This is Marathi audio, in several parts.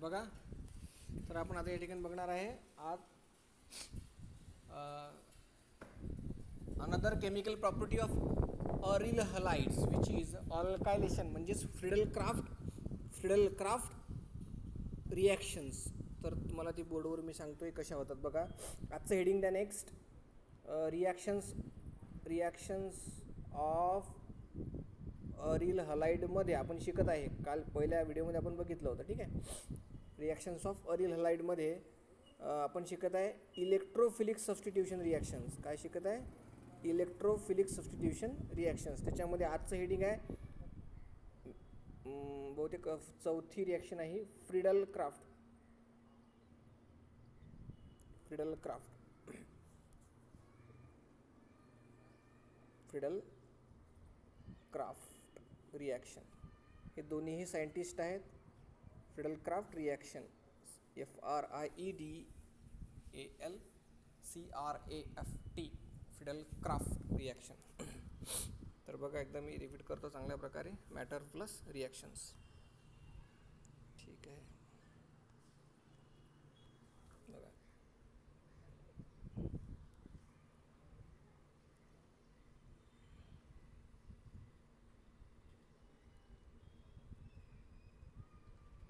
बघा, तर आपण आता या ठिकाणी बघणार आहे आज another chemical property of aryl halides which is alkylation म्हणजेच फ्रिडल क्राफ्ट रिॲक्शन्स. तर तुम्हाला ती बोर्डवर मी सांगतोय कशा होतात बघा. आजचं हेडिंग द्या नेक्स्ट, रिॲक्शन्स ऑफ अरिल हलाइडमध्ये आपण शिकत आहे. काल पहिल्या व्हिडिओमध्ये आपण बघितलं होतं. ठीक आहे, रिॲक्शन्स ऑफ अरिल हलाइडमध्ये आपण शिकत आहे इलेक्ट्रोफिलिक सबस्टिट्यूशन रिॲक्शन्स. काय शिकत आहे? Electrophilic substitution reactions. त्याच्यामध्ये आजचं हेडिंग आहे बहुतेक चौथी रिॲक्शन आहे Friedel Crafts. Friedel Craft reaction. हे दोन्हीही सायंटिस्ट आहेत. Friedel Craft reaction FRIDALCRAFT Friedel Craft reaction. तर बघा, एकदा मी रिपीट करतो चांगल्या प्रकारे. Matter plus reactions. ठीक आहे, बघा.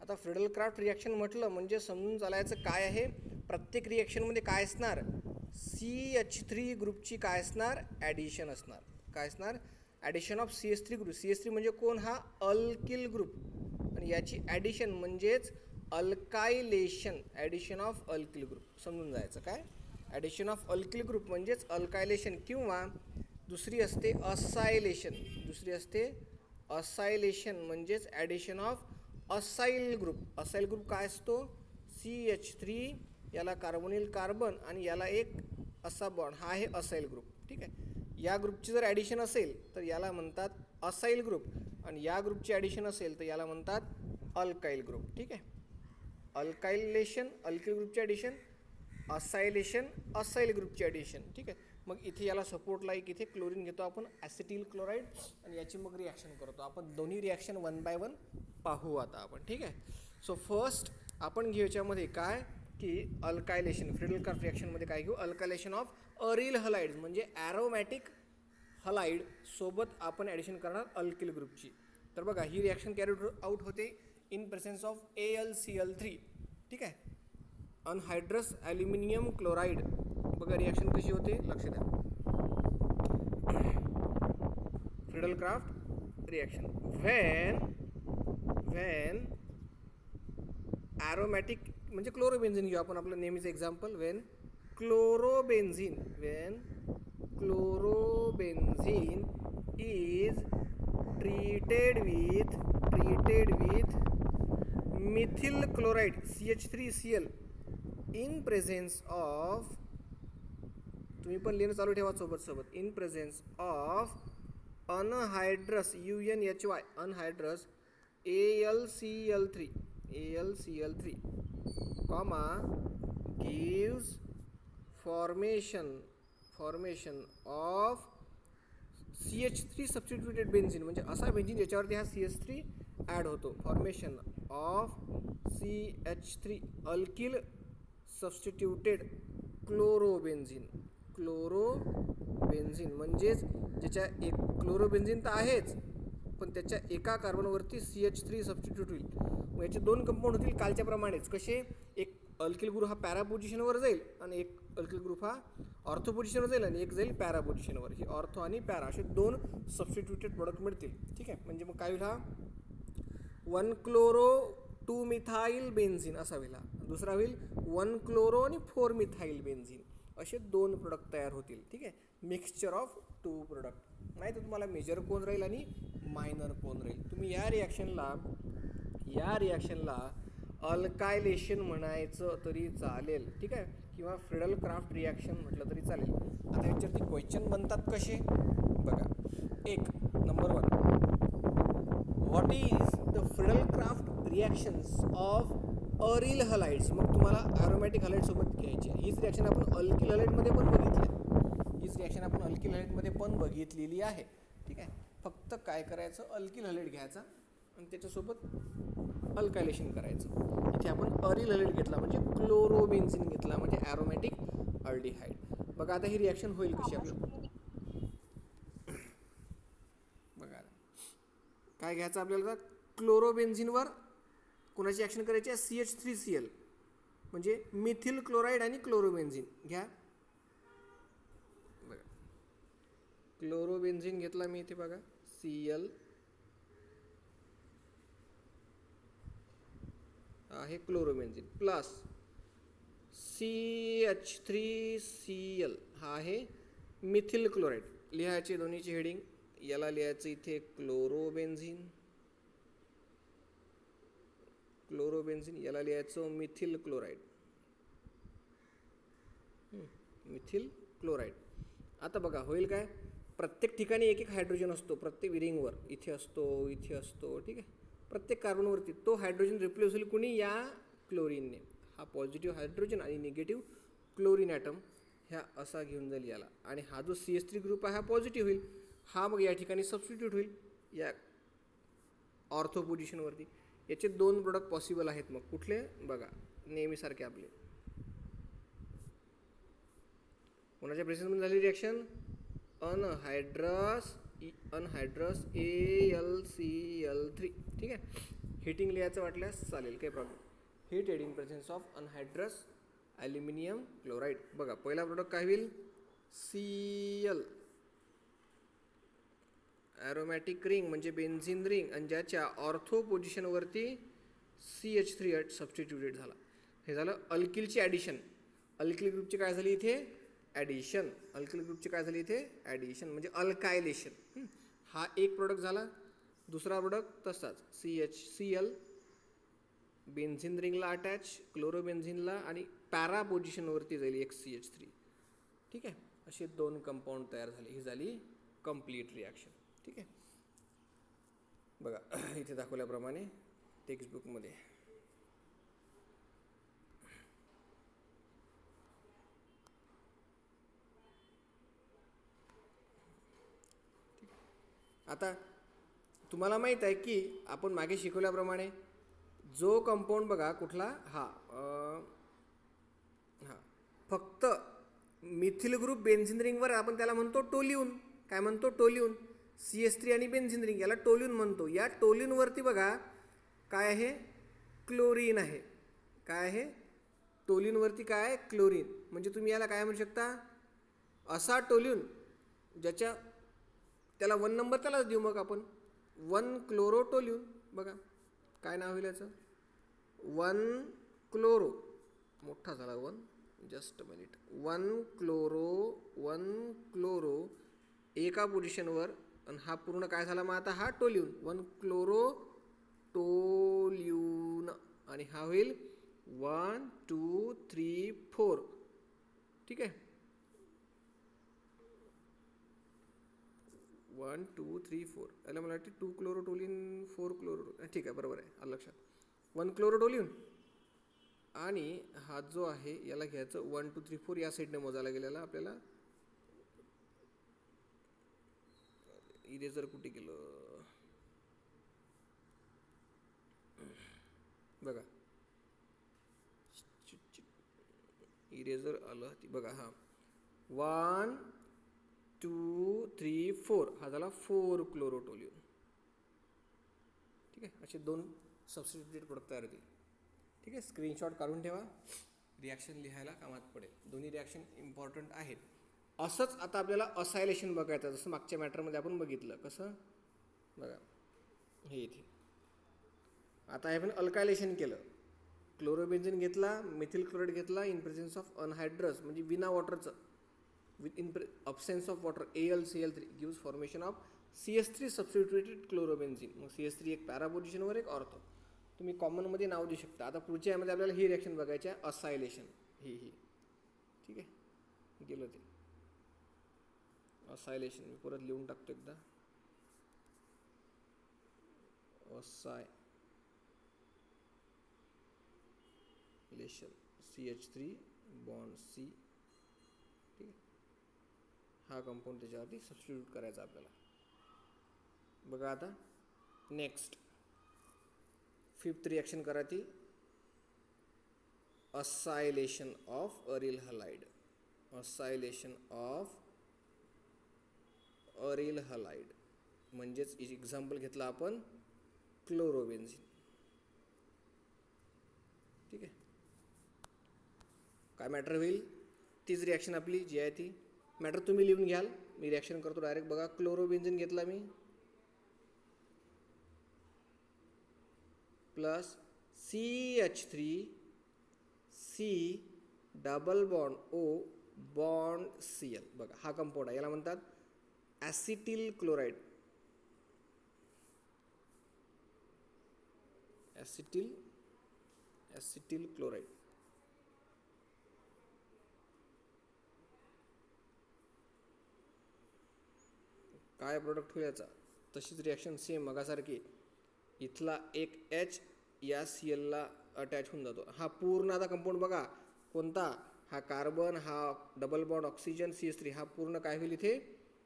आता फ्रिडल क्राफ्ट रिॲक्शन म्हटलं म्हणजे समजून चालायचं काय आहे. प्रत्येक रिॲक्शनमध्ये काय असणार? CH3 ग्रुपची काय असणार? ॲडिशन असणार. काय असणार? Addition of CH3 group. CH3 म्हणजे कोण? हा अल्किल ग्रुप. आणि याची ॲडिशन म्हणजेच अल्कायलेशन. ॲडिशन ऑफ अल्किल ग्रुप समजून जायचं. काय? ॲडिशन ऑफ अल्किल ग्रुप म्हणजेच अल्कायलेशन, किंवा दुसरी असते असायलेशन म्हणजेच addition of acyl group. Acyl group काय असतो? CH3, याला कार्बोनिल कार्बन आणि याला एक असा बॉन्ड, हा आहे असाइल ग्रुप. ठीक आहे, या ग्रुपची जर ॲडिशन असेल तर याला म्हणतात असाइल ग्रुप, आणि या ग्रुपची ॲडिशन असेल तर याला म्हणतात अल्काइल ग्रुप. ठीक आहे, अल्कायलेशन अल्किल ग्रुपची ॲडिशन, असायलेशन असाइल ग्रुपची ॲडिशन. ठीक आहे, मग इथे याला सपोर्ट लाईक इथे क्लोरीन घेतो आपण, ॲसिटिल क्लोराईड, आणि याची मग रिॲक्शन करतो आपण. दोन्ही रिॲक्शन 1 बाय 1 पाहू आता आपण. ठीक आहे, सो फर्स्ट आपण घेऊ याच्यामध्ये काय की अल्कायलेशन. फ्रिडल क्राफ्ट रिॲक्शनमध्ये काय घेऊ? अल्कायलेशन ऑफ अरिल हलाइड्स म्हणजे ॲरोमॅटिक हलाइड सोबत आपण ॲडिशन करणार अल्किल ग्रुपची. तर बघा, ही रिॲक्शन कॅरीड आउट होते इन प्रेझेन्स ऑफ AlCl3. ठीक आहे, अनहायड्रस ॲल्युमिनियम क्लोराईड. बघा रिॲक्शन कशी होते, लक्ष द्या. Friedel Craft reaction when aromatic म्हणजे क्लोरोबेन्झिन घेऊ आपण आपलं नेहमीचं example. When chlorobenzene is treated with methyl chloride CH3Cl in presence of, तुम्ही पण लिहिणं चालू ठेवा सोबत, in presence of anhydrous UNHY anhydrous AlCl3 comma gives formation of CH3 substituted benzene म्हणजे असा बेन्झिन ज्याच्यावरती हा CH3 ॲड होतो. Formation of CH3 alkyl substituted chlorobenzene म्हणजेच ज्याच्या एक क्लोरोबेन्झिन तर आहेच, पण त्याच्या एका कार्बनवरती CH3 सबस्टिट्यूट होईल. मग याचे 2 कंपाऊंड होतील कालच्या प्रमाणेच. कसे? एक अल्किल ग्रुप हा पॅरा पोझिशनवर जाईल, आणि एक अल्किल ग्रुप हा ऑर्थो पोझिशनवर जाईल, आणि एक जाईल पॅरा पोझिशनवर. ही ऑर्थो आणि पॅरा असे 2 सबस्टिट्यूटेड प्रोडक्ट मिळतील. ठीक आहे, म्हणजे मग काय होईल? हा 1 क्लोरो 2 मिथाइल बेन्झिन असा होईल. दुसरा होईल 1 क्लोरो आणि 4 मिथाइल बेन्झिन. असे 2 प्रोडक्ट तयार होतील. ठीक आहे, मिक्सचर ऑफ 2 प्रोडक्ट. नाही तर तुम्हाला मेजर कोण राहील आणि मायनर कोण राहील. तुम्ही या रिॲक्शनला अल्कायलेशन म्हणायचं तरी चालेल. ठीक आहे, किंवा फ्रिडल क्राफ्ट रिॲक्शन म्हटलं तरी चालेल. आता ह्याच्यावरती क्वेश्चन बनतात कसे बघा. 1 number 1, what is the Friedel Craft reactions of aryl halides. मग तुम्हाला ॲरोमॅटिक हलाइड सोबत घ्यायची. हीच रिॲक्शन आपण अल्किल हलाइडमध्ये पण बघितलेली आहे. ठीक आहे, फक्त काय करायचं? अल्किल हलाइड घ्यायचा आणि त्याच्यासोबत अल्कायलेशन करायचं. इथे आपण अरिल हॅलाइड घेतला म्हणजे क्लोरोबेन्झिन घेतला म्हणजे ॲरोमॅटिक अल्डिहाइड. बघा आता ही रिॲक्शन होईल कशी आपल्याला बघा काय घ्यायचं आपल्याला, क्लोरोबेन्झिनवर कोणाची ॲक्शन करायची आहे, CH3Cl म्हणजे मिथिल क्लोराईड आणि क्लोरोबेन्झिन घ्या. बघा क्लोरोबेन्झिन घेतला मी इथे बघा Cl आहे क्लोरोबेन्झिन प्लस CH3Cl हा आहे मिथिल क्लोराईड. लिहायचे दोन्हीची हेडिंग, याला लिहायचं इथे क्लोरोबेन्झिन, क्लोरोबेन्झिन याला लिहायचं मिथिल क्लोराईड, मिथिल क्लोराईड. आता बघा होईल काय, प्रत्येक ठिकाणी एक एक हायड्रोजन असतो, प्रत्येक रिंगवर इथे असतो इथे असतो, ठीक आहे. प्रत्येक कार्बनवरती तो हायड्रोजन रिप्लेस होईल कुणी, या क्लोरीनने. हा पॉझिटिव्ह हायड्रोजन आणि निगेटिव्ह क्लोरीन ॲटम ह्या असा घेऊन जाईल याला, आणि हा जो CH3 ग्रुप आहे हा पॉझिटिव्ह होईल, हा मग या ठिकाणी सबस्टिट्यूट होईल या ऑर्थो पोझिशनवरती. याचे 2 प्रोडक्ट पॉसिबल आहेत. मग कुठले बघा, नेहमीसारखे आपले कोणाच्या प्रेझेन्समध्ये झाली रिॲक्शन, अनहायड्रस AlCl3, ठीक आहे. हिटिंग लिहायचं वाटल्यास चालेल, काही problem. Heat in presence of anhydrous aluminium chloride. बघा पहिला प्रोडक्ट काय होईल, Cl ॲरोमॅटिक रिंग म्हणजे बेन्झिन रिंग, आणि ज्याच्या ऑर्थो पोझिशनवरती CH3 सबस्टिट्यूटेड झाला. हे झालं अल्किलची ॲडिशन. अल्किल ग्रुपची काय झाली इथे, ॲडिशन. अल्किल ग्रुपची काय झाली इथे, ॲडिशन म्हणजे अल्कायलेशन. हा एक प्रोडक्ट झाला. दुसरा प्रोडक्ट तसाच CHCl बेन्झिन रिंगला अटॅच, क्लोरोबेन्झिनला, आणि पॅरा पोझिशनवरती जाईल एक CH3, ठीक आहे. असे 2 कंपाऊंड तयार झाले. ही झाली कंप्लीट रिॲक्शन, ठीक आहे. बघा इथे दाखवल्याप्रमाणे टेक्स्टबुकमध्ये. आता तुम्हाला माहीत आहे की आपण मागे शिकवल्याप्रमाणे जो कंपाऊंड बघा कुठला, हा फक्त मिथिल ग्रुप बेन्झिन रिंगवर आपण त्याला म्हणतो टोल्यून. काय म्हणतो, टोल्यून. CH3 आणि बेन्झिन रिंग याला टोल्यून म्हणतो. या टोल्यूनवरती बघा काय आहे, क्लोरीन आहे. काय आहे, टोल्यूनवरती काय आहे, क्लोरीन. म्हणजे तुम्ही याला काय म्हणू शकता, असा टोल्यून ज्याच्या त्याला 1 नंबर त्यालाच देऊ मग आपण, 1 क्लोरोटोल्यून. बघा काय नाव होईल याचं, 1 क्लोरो, मोठा झाला 1, जस्ट मिनिट, 1 क्लोरो एका पोझिशनवर, आणि हा पूर्ण काय झाला मग आता, हा टोल्यून, 1 क्लोरो टोल्यून, आणि हा होईल 1 2 3 4, ठीक आहे. 1 2 3 4 याला मला वाटते 2 क्लोरोटोलिन 4 क्लोरो, ठीक आहे बरोबर आहे, आलं लक्षात. 1 क्लोरोटोलिन, आणि हा जो आहे याला घ्यायचं 1 2 3 4 या साईडने मोजायला गेलेला आपल्याला. इरेजर कुठे गेलं बघा, इरेजर आलं बघा. हा 1 2 3 4 हा झाला 4 क्लोरोटोल्यून, ठीक आहे. असे 2 सबस्टिट्यूटेड प्रोडक्ट तयार होतील, ठीक आहे. स्क्रीनशॉट काढून ठेवा, रिॲक्शन लिहायला कामात पडेल. दोन्ही रिॲक्शन इम्पॉर्टंट आहेत. असंच आता आपल्याला असायलेशन बघायचं, जसं मागच्या मॅटरमध्ये आपण बघितलं. कसं बघा, हे इथे आता हे पण अल्कायलेशन केलं. क्लोरोबेन्झिन घेतला, मिथिल क्लोराईड घेतला, इन प्रेझेन्स ऑफ अनहायड्रस म्हणजे विना वॉटरचं, with in absence of water AlCl3 gives formation of CH3 substituted chlorobenzene. मग CH3 एक पॅरा पोझिशनवर, एक ऑर्थो. तुम्ही कॉमनमध्ये नाव देऊ शकता. आता पुढच्या यामध्ये आपल्याला ही रिॲक्शन बघायची आहे, असायलेशन. ही ठीक आहे, गेलं ते असायलेशन. मी परत लिहून टाकतो एकदा, असायलेशन CH3 बॉन्ड C, ठीक आहे. हा कंपाऊंड त्याच्यावरती सबस्टिट्यूट करायचा आपल्याला. बघा आता नेक्स्ट 5th रिॲक्शन करा ती. Acylation of aryl halide. Acylation of aryl halide म्हणजेच एक्झाम्पल घेतला आपण क्लोरोबेन्झिन. ठीक आहे. काय मॅटर होईल, तीच रिॲक्शन आपली जी आहे ती. मॅटर तुम्ही लिहून घ्याल, मी रिॲक्शन करतो डायरेक्ट. बघा, क्लोरोबेन्झिन घेतला मी plus CH3 C double bond O bond Cl. बघा, हा कंपाऊंड आहे, याला म्हणतात ॲसिटिल क्लोराईड. Acetyl chloride. काय प्रोडक्ट होईल याचा, तशीच रिॲक्शन सेम मगासारखी. इथला एक H या Cl ला अटॅच होऊन जातो. हा पूर्ण आता कंपाऊंड बघा कोणता, हा कार्बन, हा डबल बॉन्ड ऑक्सिजन CH3, हा पूर्ण काय होईल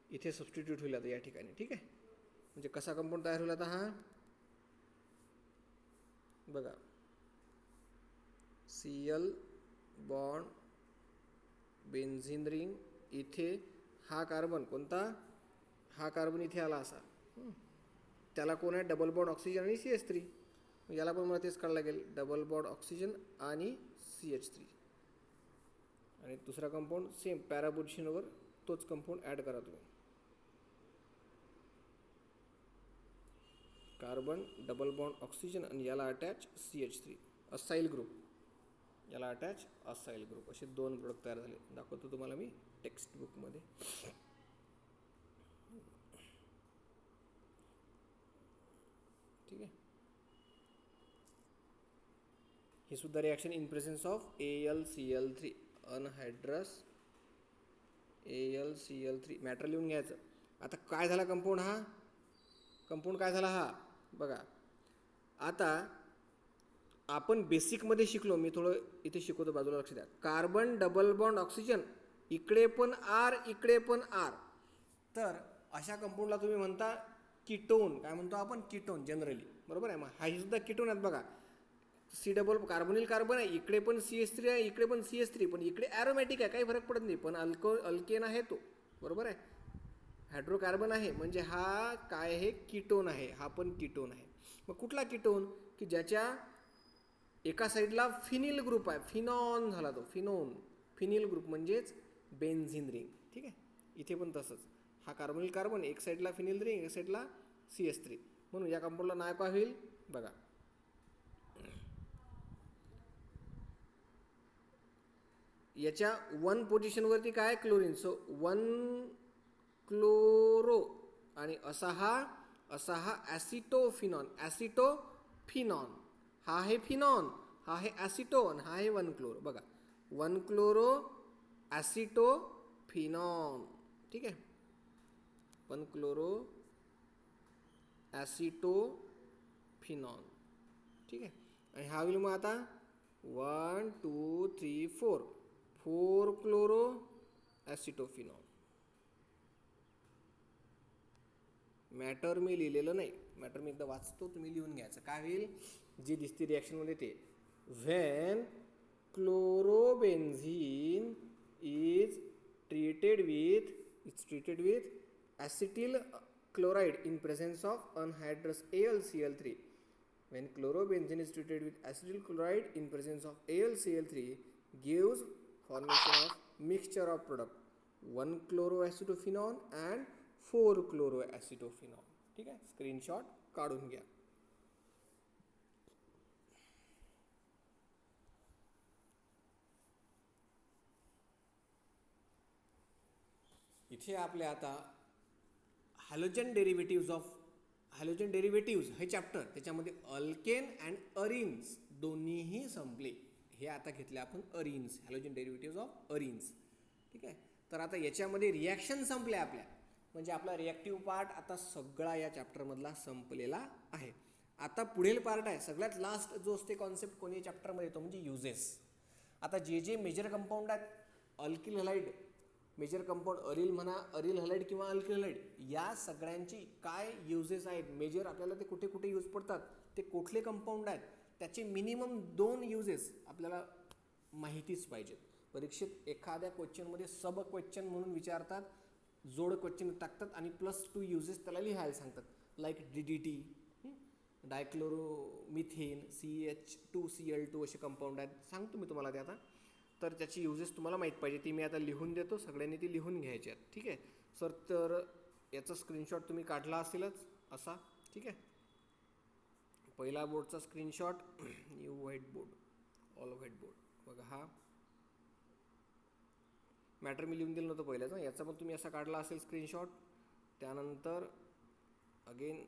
इथे सबस्टिट्यूट होईल आता या ठिकाणी. ठीक आहे. म्हणजे कसा कंपाऊंड तयार होईल आता हा बघा, Cl बॉन्ड बेन्झिन रिंग, इथे हा कार्बन कोणता, हा कार्बन इथे आला असा, त्याला कोण आहे डबल बॉन्ड ऑक्सिजन आणि CH3. याला पण मला तेच काढायला लागेल, डबल बॉन्ड ऑक्सिजन आणि CH3. आणि दुसरा कंपाऊंड सेम पॅरा पोझिशनवर तोच कंपाऊंड ॲड करा तुम्ही. कार्बन डबल बॉन्ड ऑक्सिजन आणि याला अटॅच CH3 असाइल ग्रुप, याला अटॅच असाइल ग्रुप. असे दोन प्रोडक्ट तयार झाले. दाखवतो तुम्हाला मी टेक्स्ट बुकमध्ये. ठीक आहे. ही सुद्धा reaction in presence of AlCl3 अनहायड्रस AlCl3. Matter लिहून घ्यायचं. आता काय झाला कंपाऊंड, हा कंपाऊंड काय झाला हा बघा. आता आपण बेसिकमध्ये शिकलो, मी थोडं इथे शिकवतो, बाजूला लक्ष द्या. कार्बन डबल बॉन्ड ऑक्सिजन, इकडे पण R इकडे पण R. तर अशा कंपाऊंडला तुम्ही म्हणता कीटोन. काय म्हणतो आपण, कीटोन जनरली, बरोबर आहे. मग हा सुद्धा कीटोन आहेत बघा. C डबल कार्बोनिल कार्बन आहे, इकडे पण CH3 आहे, इकडे पण CH3, पण इकडे ॲरोमॅटिक आहे, काही फरक पडत नाही, पण अल्केन आहे तो, बरोबर आहे. हायड्रोकार्बन आहे, म्हणजे हा काय आहे, कीटोन आहे. हा पण कीटोन आहे. मग कुठला कीटोन, की ज्याच्या एका साईडला फिनिल ग्रुप आहे, फिनॉन झाला तो, फिनिल ग्रुप म्हणजेच बेन्झिन रिंग. ठीक आहे. इथे पण तसंच, हा कार्बोनिल कार्बन, एक साईडला फिनिल रिंग, एक साईडला CH3. म्हणून या कंपाऊंडला नाव काय होईल बघा, याच्या 1 पोझिशनवरती काय क्लोरीन, सो 1 क्लोरो, आणि असा हा ॲसिटोफिनॉन. हा आहे फिनॉन, हा आहे ॲसिटोन, हा आहे 1 क्लोरो. बघा, 1 क्लोरो ॲसिटोफिनॉन. ठीक आहे. 1 क्लोरो ॲसिटोफिनॉन. ठीक आहे. आणि हा होईल मग आता 1 2 3 4 क्लोरो ॲसिटोफिनॉन. मॅटर मी लिहिलेलं नाही, मॅटर मी एकदा वाचतो, तुम्ही लिहून घ्यायचं. काय होईल, जी दिसते रिॲक्शनमध्ये ते, when chlorobenzene is treated with acetyl chloride in presence of anhydrous AlCl3. When chlorobenzene is treated with acetyl chloride in presence of AlCl3 gives formation of mixture of product 1 chloroacetophenone and 4 chloroacetophenone. ठीक आहे. स्क्रीनशॉट काढून घ्या. इथे आपले आता हॅलोजन डेरिव्हेटिव्ज हे चॅप्टर, त्याच्यामध्ये अल्केन अँड अरिन्स दोन्हीही संपले. हे आता घेतले आपण arenes, halogen derivatives of arenes. ठीक आहे. तर आता याच्यामध्ये रिॲक्शन संपल्या आपल्या, म्हणजे आपला रिॲक्टिव्ह पार्ट आता सगळा या चॅप्टरमधला संपलेला आहे. आता पुढील पार्ट आहे, सगळ्यात लास्ट जो असते कॉन्सेप्ट कोणी चॅप्टरमध्ये येतो, म्हणजे युजेस. आता जे मेजर कंपाऊंड आहेत, alkyl halide major compound, aryl म्हणा, अरिल हलाइड किंवा अल्किल हलाइड, या सगळ्यांची काय युजेस आहेत मेजर, आपल्याला ते कुठे कुठे यूज पडतात, ते कुठले कंपाऊंड आहेत, त्याचे मिनिमम 2 युजेस आपल्याला माहितीच पाहिजेत. परीक्षेत एखाद्या क्वेश्चनमध्ये सब क्वेश्चन म्हणून विचारतात, जोड क्वेश्चन टाकतात आणि +2 युजेस त्याला लिहायला सांगतात. लाईक DDT, डायक्लोरोमिथेन, CH2Cl2 असे कंपाऊंड आहेत. सांगतो मी तुम्हाला ते आता. तर त्याची युजेस तुम्हाला माहीत पाहिजे. ती मी आता लिहून देतो, सगळ्यांनी ती लिहून घ्यायची आहेत. ठीक आहे सर. तर याचा स्क्रीनशॉट तुम्ही काढला असेलच असा. ठीक आहे. पहिला बोर्डचा screenshot, new white board, all white board बघा. हा मॅटर मी लिहून दिलं नव्हतं पहिल्याच. याचा पण तुम्ही असा काढला असेल स्क्रीनशॉट. त्यानंतर अगेन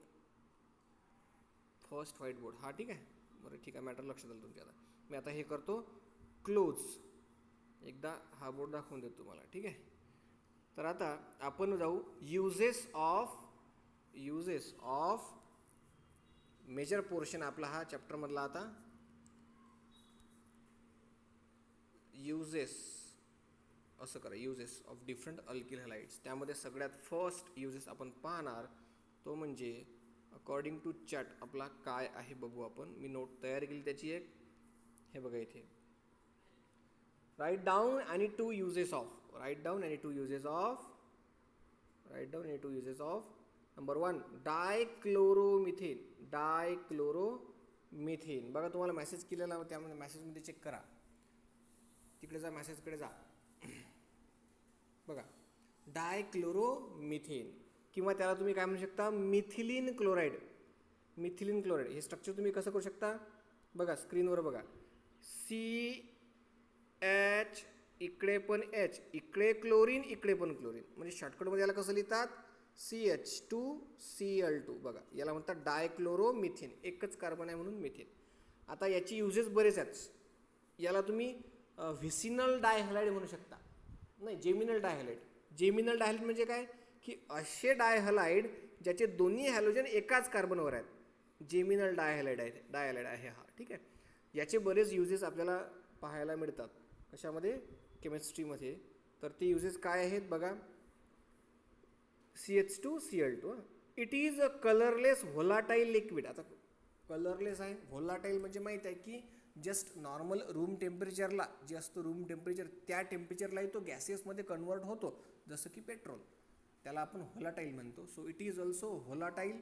फर्स्ट व्हाईट बोर्ड हा. ठीक आहे. बरं ठीक आहे, मॅटर लक्षात आलं तुमच्या. आता मी आता हे करतो क्लोज. एकदा हा बोर्ड दाखवून देतो तुम्हाला. ठीक आहे. तर आता आपण जाऊ युजेस ऑफ मेजर पोर्शन आपला हा चॅप्टरमधला. आता युजेस असं करा, युजेस ऑफ डिफरंट अल्किल हॅलाइड्स. त्यामध्ये सगळ्यात फर्स्ट युजेस आपण पाहणार तो म्हणजे अकॉर्डिंग टू चॅट आपला काय आहे बघू आपण. मी नोट तयार केली त्याची एक. हे बघा इथे, राईट डाऊन आणि to uses of number 1 dichloromethane. बघा तुम्हाला मेसेज केलेला, त्यामध्ये मेसेजमध्ये चेक करा. तिकडे जा, मेसेजकडे जा. बघा डायक्लोरोमिथेन, किंवा त्याला तुम्ही काय म्हणू शकता, मिथिलीन क्लोराईड. हे स्ट्रक्चर तुम्ही कसं करू शकता बघा, स्क्रीनवर बघा. CH, इकडे पण H, इकडे क्लोरीन, इकडे पण क्लोरीन. म्हणजे शॉर्टकटमध्ये याला कसं लिहितात, CH2Cl2. बघा याला म्हणतात डायक्लोरोमिथेन. एकच कार्बन आहे म्हणून मिथेन. आता याची युजेस बरेच आहेत. याला तुम्ही व्हिसिनल डायहॅलाइड म्हणू शकता. नाही, जेमिनल डायहॅलाइड म्हणजे काय, की असे डायहॅलाइड ज्याचे दोन्ही हॅलोजन एकाच कार्बनवर आहेत. जेमिनल डायहॅलाइड आहे हा. ठीक आहे. याचे बरेच युजेस आपल्याला पाहायला मिळतात. कशामध्ये, केमिस्ट्रीमध्ये. तर ते युजेस काय आहेत बघा. CH2Cl2. It is a colourless volatile liquid. आता कलरलेस आहे, व्होलाटाईल म्हणजे माहीत आहे की जस्ट नॉर्मल रूम टेम्परेचरला जे असतं, रूम टेम्परेचर, त्या टेम्परेचरलाही तो गॅसेसमध्ये कन्वर्ट होतो, जसं की पेट्रोल. त्याला आपण व्होलाटाईल म्हणतो. So it is also volatile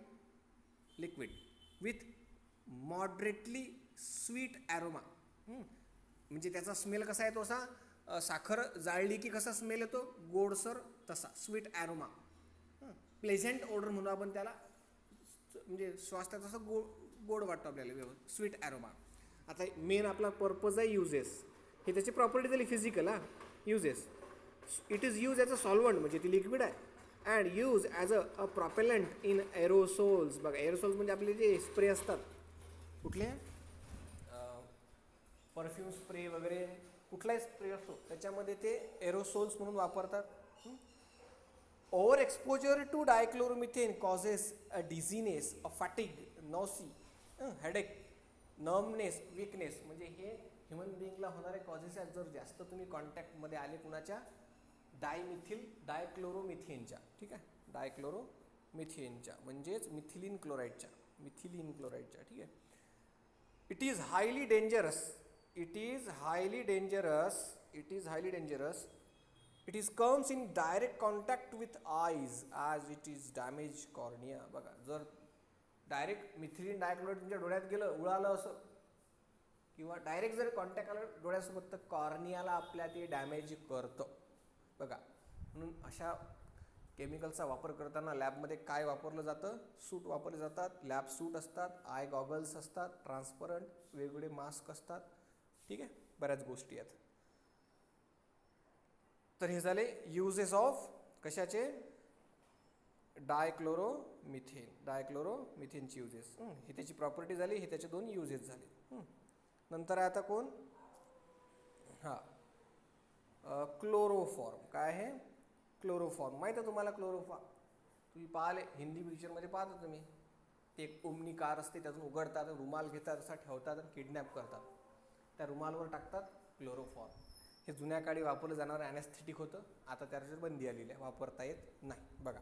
liquid with moderately sweet aroma. म्हणजे त्याचा स्मेल कसा येतो, असा साखर जाळली की कसा स्मेल येतो, गोडसर, तसा स्वीट ॲरोमा. प्लेझेंट ऑर्डर म्हणून आपण त्याला, म्हणजे स्वास्थ्यात असं गोड वाटतं आपल्याला, स्वीट ॲरोमा. आता मेन आपला पर्पज आहे युजेस. हे त्याची प्रॉपर्टी झाली physical. Uses, it is use as a solvent, म्हणजे ती लिक्विड आहे. And use as a propellant in aerosols. बघा एरोसोल्स म्हणजे आपले जे स्प्रे असतात, कुठले, परफ्यूम स्प्रे वगैरे, कुठलाही स्प्रे असतो त्याच्यामध्ये ते एरोसोल्स म्हणून वापरतात. Over exposure to dichloromethane causes a dizziness, a fatigue, nausea, headache, numbness, weakness. म्हणजे हे ह्युमन बिईंगला होणारे कॉजेस आहेत जर जास्त तुम्ही कॉन्टॅक्टमध्ये आले कुणाच्या, डायक्लोरोमिथेनच्या. ठीक आहे. डायक्लोरोमिथेनच्या म्हणजेच मिथिलीन क्लोराईडच्या. ठीक आहे. It is highly dangerous. It is comes in direct contact with eyes as it is damage cornea. बघा जर डायरेक्ट मिथिलीन डायक्लोराईड तुमच्या डोळ्यात गेलं, उडालं असं, किंवा डायरेक्ट जर कॉन्टॅक्ट आलं डोळ्यासोबत, तर कॉर्नियाला आपल्या ते डॅमेज करतं. बघा म्हणून अशा केमिकलचा वापर करताना लॅबमध्ये काय वापरलं जातं, सूट वापरले जातात. लॅब सूट असतात, आय गॉगल्स असतात, ट्रान्सपरंट वेगवेगळे मास्क असतात. ठीक आहे. बऱ्याच गोष्टी आहेत. तर हे झाले युजेस ऑफ कशाचे, डायक्लोरोमिथेनची युजेस. ही त्याची प्रॉपर्टी झाली, हे त्याचे 2 युजेस झाले. नंतर आता कोण, क्लोरोफॉर्म. काय आहे, क्लोरोफॉर्म. माहीत आहे तुम्हाला क्लोरोफॉर्म, तुम्ही पाहिले हिंदी पिक्चरमध्ये पाहता तुम्ही. ते एक ओमनी कार असते, त्यातून उघडतात, रुमाल घेतात, असा ठेवतात आणि किडनॅप करतात. त्या रुमालवर टाकतात क्लोरोफॉर्म. हे जुन्या काळी वापरलं जाणारं ॲनेस्थेटिक होतं. आता त्याच्यावर बंदी आलेली आहे, वापरता येत नाही. बघा,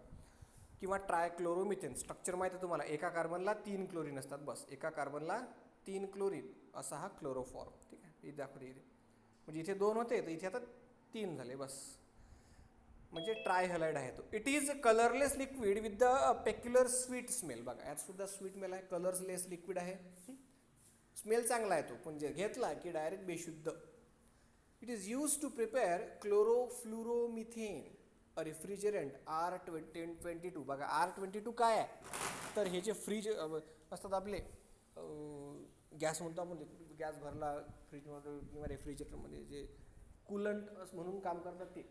किंवा ट्रायक्लोरोमिथेन. स्ट्रक्चर माहीत आहे तुम्हाला, एका कार्बनला 3 क्लोरीन असतात, बस एका कार्बनला 3 क्लोरीन, असा हा क्लोरोफॉर्म. ठीक आहे. हे दाखवते इथे. म्हणजे इथे 2 होते तर इथे आता 3 झाले बस. म्हणजे ट्राय हॅलाइड आहे तो. It is colourless liquid with the peculiar sweet smell. बघा यात सुद्धा स्वीट स्मेल आहे, कलरलेस लिक्विड आहे, स्मेल चांगला आहे तो, पण जे घेतला की डायरेक्ट बेशुद्ध. It is use to prepare chlorofluoromethane a refrigerant R22. बघा R22 काय आहे तर हे जे फ्रीज असतात आपले गॅस म्हणतो आपण, गॅस भरला फ्रीजमध्ये किंवा रेफ्रिजरेटरमध्ये जे कूलंट म्हणून काम करतात ते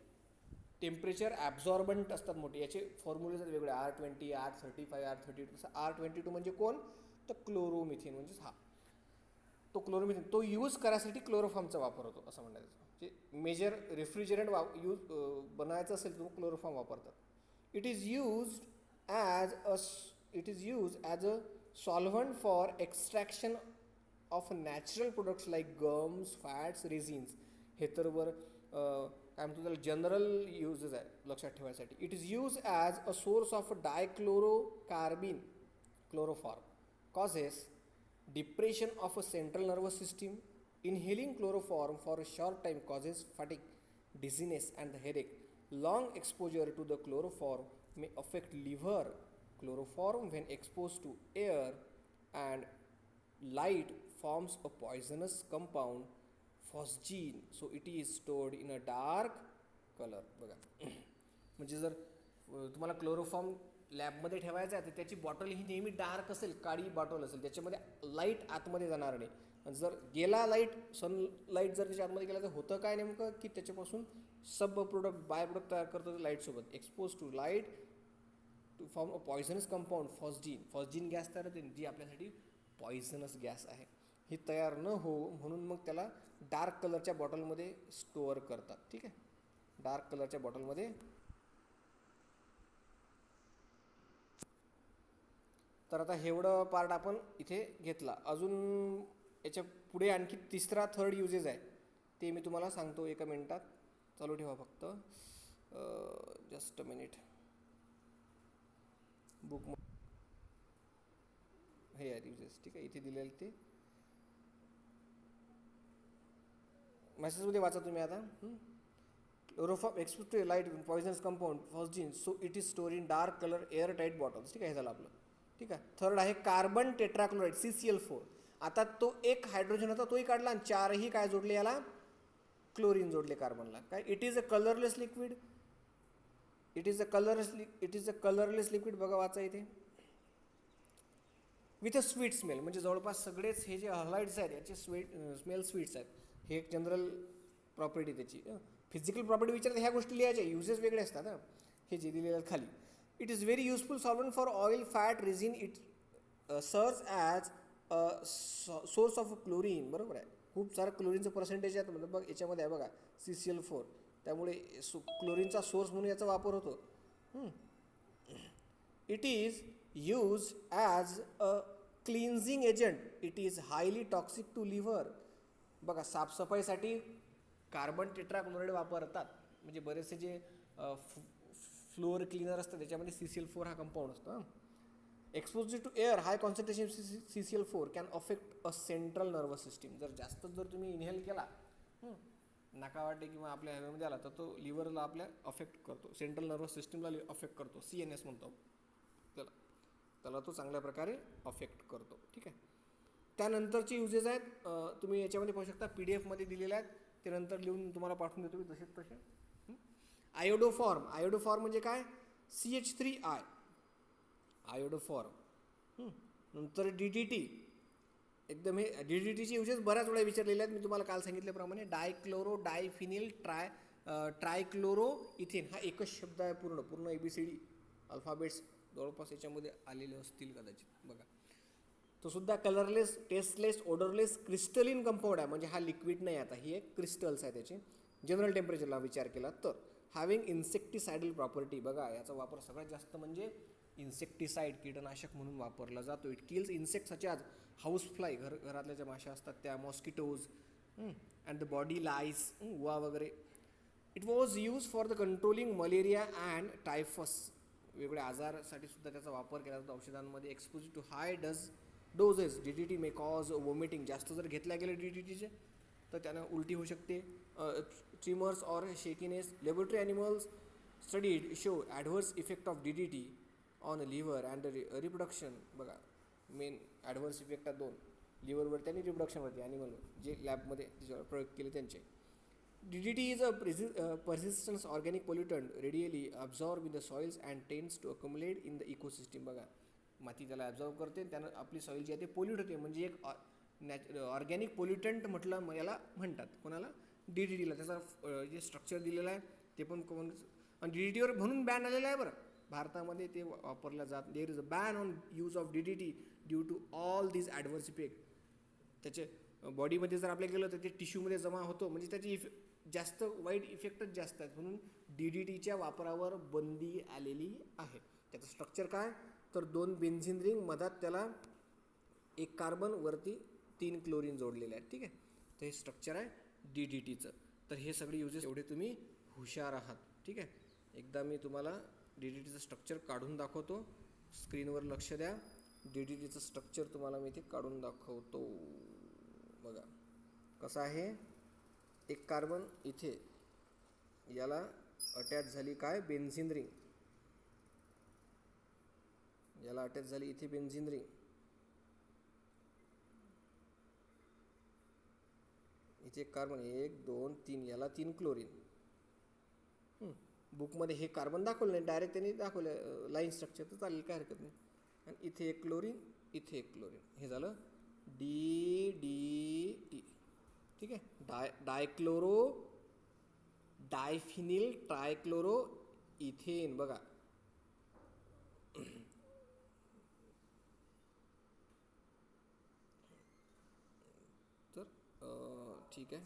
टेम्परेचर ॲब्झॉर्बंट असतात मोठे. याचे फॉर्म्युलेज आहेत वेगळे, R20, R35, R32. तसं R22 म्हणजे कोण तर क्लोरोमिथेन, म्हणजेच हा तो क्लोरोमिथेन. तो यूज करायसाठी क्लोरोफॉर्मचा वापर होतो असं म्हणायचं. जे मेजर रेफ्रिजरंट बनायचं असेल तर क्लोरोफॉर्म वापरतात. It is use as a solvent for extraction of natural products like gums, fats, resins. हे तर काय म्हणतो त्याला जनरल यूजेस आहे लक्षात ठेवायसाठी. It is use as a source of dichlorocarbene. Chloroform causes depression of a central nervous system. Inhaling chloroform for a short time causes fatigue, dizziness and the headache. Long exposure to the chloroform may affect liver. Chloroform when exposed to air and light forms a poisonous compound phosgene, so it is stored in a dark color. बघा म्हणजे जर तुम्हाला क्लोरोफॉर्म लॅबमध्ये ठेवायचं आहे तर त्याची बॉटल ही नेहमी डार्क असेल, काळी बॉटल असेल, त्याच्यामध्ये लाईट आतमध्ये जाणार नाही. आणि जर गेला लाईट, सनलाईट जर त्याच्या आतमध्ये गेला तर होतं काय नेमकं की त्याच्यापासून सब प्रोडक्ट बाय प्रोडक्ट तयार करतो लाईटसोबत. Expose to light to form a poisonous compound phosgene gas तयार होते जी आपल्यासाठी पॉयझनस गॅस आहे. ही तयार न हो म्हणून मग त्याला डार्क कलरच्या बॉटलमध्ये स्टोअर करतात. ठीक आहे, डार्क कलरच्या बॉटलमध्ये. तर आता एवढं पार्ट आपण इथे घेतला. अजून याच्या पुढे आणखी थर्ड युजेस आहे ते मी तुम्हाला सांगतो एका मिनिटात. चालू ठेवा फक्त, जस्ट अ मिनिट. बुक हे आहे युजेस, ठीक आहे, इथे दिलेले ते मेसेजमध्ये वाचा तुम्ही आता. Chloroform expose to light poisonous compound phosgene, so it is store in dark colour air tight bottles. ठीक आहे, हे झालं आपलं. ठीक आहे, थर्ड आहे कार्बन टेट्राक्लोराईड CCl4. आता तो एक हायड्रोजन होता तोही काढला आणि 4ही काय जोडले याला, क्लोरीन जोडले कार्बनला. काय, it is a colourless liquid. It is a colourless liquid. बघा वाचा इथे. विथ अ स्वीट स्मेल, म्हणजे जवळपास सगळेच हे जे हलाइड्स आहेत याचे स्मेल स्वीट्स आहेत. हे एक जनरल प्रॉपर्टी त्याची. फिजिकल प्रॉपर्टी विचारते ह्या गोष्टी लिहायच्या, युजेस वेगळे असतात. हे जे दिलेलं खाली. It is very useful solvent for oil, fat, resin. It serves as a source of chlorine. बरोबर आहे, खूप सारं क्लोरीनचं पर्सेंटेज आहे म्हणजे बघ याच्यामध्ये आहे बघा CCl4. त्यामुळे क्लोरीनचा सोर्स म्हणून याचा वापर होतो. It is use as a cleansing agent. It is highly toxic to liver. बघा साफसफाईसाठी कार्बन टेट्राक्लोराईड वापरतात. म्हणजे बरेचसे जे फ्लोअर क्लिनर असतं त्याच्यामध्ये CCl4 हा कंपाऊंड असतो. Expose to air, high concentration CCl4 can affect a central nervous system. जर जास्त जर तुम्ही इनहेल केला नाकावाटे किंवा आपल्या हवेमध्ये आला तर तो लिव्हरला आपल्या अफेक्ट करतो, सेंट्रल नर्वस सिस्टीमला अफेक्ट करतो. CNS म्हणतो त्याला तो चांगल्या प्रकारे अफेक्ट करतो. ठीक आहे, त्यानंतरचे युजेस आहेत तुम्ही याच्यामध्ये पाहू शकता, PDF मध्ये दिलेले आहेत. ते नंतर लिहून तुम्हाला पाठवून देतो मी तसे तसे. आयोडोफॉर्म. आयोडोफॉर्म म्हणजे काय, CH3I आयोडोफॉर्म. नंतर DDT. एकदम हे DDTचे युजेस बऱ्याच वेळा विचारलेले आहेत. मी तुम्हाला काल सांगितल्याप्रमाणे डायक्लोरो डायफिनिल ट्रायक्लोरो इथेन हा एकच शब्द आहे. पूर्ण ABCD अल्फाबेट्स जवळपास याच्यामध्ये आलेले असतील कदाचित. बघा तो सुद्धा colourless, tasteless, odourless, crystalline compound आहे. म्हणजे हा लिक्विड नाही, आता ही एक क्रिस्टल्स आहे त्याचे. जनरल टेम्परेचरला विचार केला तर. Having insecticidal property. बघा याचा वापर सगळ्यात जास्त म्हणजे इन्सेक्टिसाइड, कीटनाशक म्हणून वापरला जातो. It kills insect such as house fly, घरातल्या ज्या माशा असतात त्या, mosquitoes and the body lice, वा वगैरे. It was use for the controlling malaria and typhus. वेगवेगळ्या आजारासाठी सुद्धा त्याचा वापर केला जातो औषधांमध्ये. Expose to high doses DDT may cause vomiting. जास्त जर घेतल्या गेले DDTचे तर त्यांना उलटी होऊ शकते. Tremors or shakiness. Laboratory animals studied show adverse effect of DDT on liver and reproduction. बघा मेन ॲडव्हर्स इफेक्ट आहेत दोन, लिव्हरवरती आणि रिप्रोडक्शनवरती ॲनिमलवर, जे लॅबमध्ये त्याच्यावर प्रयोग केले त्यांचे. DDT is a persistent organic pollutant radially absorbed in the soils and tends to accumulate in the ecosystem. बघा माती त्याला ॲब्झॉर्ब करते, त्यानं आपली सॉईल जी आहे ते पोल्यूट होते. म्हणजे एक ऑर्गॅनिक पोल्युटंट म्हटलं याला म्हणतात. कोणाला? DDTला. त्याचा जे स्ट्रक्चर दिलेलं आहे ते पण कोण, आणि DDTवर म्हणून बॅन आलेलं आहे बरं भारतामध्ये, ते वापरलं जात. There is a ban on use of DDT due to all these adverse effect. त्याचे बॉडीमध्ये जर आपल्या गेलं तर ते टिश्यूमध्ये जमा होतो, म्हणजे त्याची जास्त वाईट इफेक्टच जास्त आहेत, म्हणून DDTच्या वापरावर बंदी आलेली आहे. त्याचं स्ट्रक्चर काय, तर 2 बेन्झिन रिंग, मधात त्याला 1 कार्बन, वरती 3 क्लोरीन जोडलेले आहेत. ठीक आहे, तर हे स्ट्रक्चर आहे DDTचं. तर हे सगळे युजेस, एवढे तुम्ही हुशार आहात. ठीक आहे, एकदा मी तुम्हाला DDTचं स्ट्रक्चर काढून दाखवतो. स्क्रीनवर लक्ष द्या. DDTचं स्ट्रक्चर तुम्हाला मी इथे काढून दाखवतो. बघा कसं आहे. 1 कार्बन इथे, याला अटॅच झाली काय, बेन्झिन रिंग. याला अटॅच झाली इथे बेन्झिन रिंग. इथे 1 कार्बन, 1 2 3, याला 3 क्लोरीन. बुकमध्ये हे कार्बन दाखवलं नाही, डायरेक्ट त्यांनी दाखवलं लाईन स्ट्रक्चर, तर चालेल, काय हरकत नाही. आणि इथे 1 क्लोरीन, इथे 1 क्लोरीन, हे झालं DDT. ठीक आहे, डायक्लोरो डायफिनिल ट्रायक्लोरो इथेन. बघा तर ठीक आहे,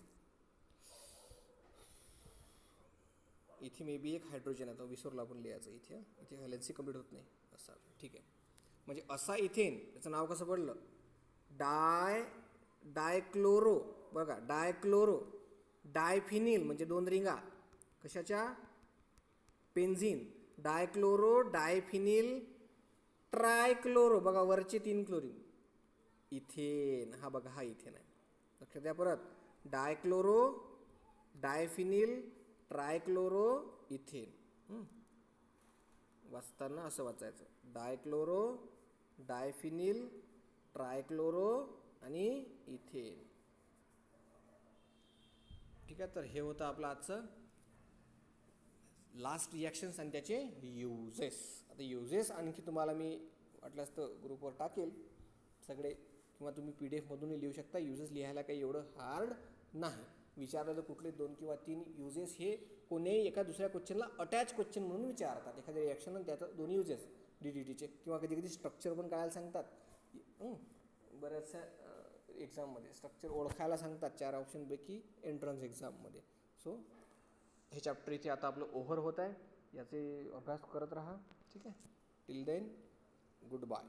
इथे मे बी 1 हायड्रोजन आहे, तो विसरलो आपण लिहायचं इथे. इथे व्हॅलेन्सी कंप्लीट होत नाही असा. ठीक आहे, म्हणजे असा इथेन, त्याचं नाव कसं पडलं, डायक्लोरो. बघा डायक्लोरो डायफिनिल, म्हणजे 2 रिंगा कशाच्या, बेन्झिन. डायक्लोरो डायफिनिल ट्रायक्लोरो, बघा वरचे 3 क्लोरीन, इथेन. हा बघा, हा इथेन आहे. लक्षात द्या परत, डायक्लोरो डायफिनिल ट्रायक्लोरो इथेन. वाचताना असं वाचायचं, डायक्लोरो डायफिनिल ट्रायक्लोरो आणि इथेन. ठीक आहे, तर हे होतं आपलं आजचं लास्ट रिॲक्शन्स आणि त्याचे युजेस. आता युजेस आणखी तुम्हाला मी वाटल्यास तर ग्रुपवर टाकेल सगळे, किंवा तुम्ही PDF मधूनही लिहू शकता. युजेस लिहायला काही एवढं हार्ड नाही. विचारलं तर कुठले 2 किंवा 3 युजेस, हे कोणीही एका दुसऱ्या क्वेश्चनला अटॅच क्वेश्चन म्हणून विचारतात. एखाद्या रिॲक्शन आणि त्याचं 2 युजेस DDTचे, किंवा कधी कधी स्ट्रक्चर पण काढायला सांगतात. बऱ्याचशा एक्झाममध्ये स्ट्रक्चर ओळखायला सांगतात 4 ऑप्शनपैकी एंट्रन्स एक्झाममध्ये. सो हे चॅप्टर इथे आता आपलं ओव्हर होत आहे. याचे अभ्यास करत राहा. ठीक आहे, टिल देन गुड बाय.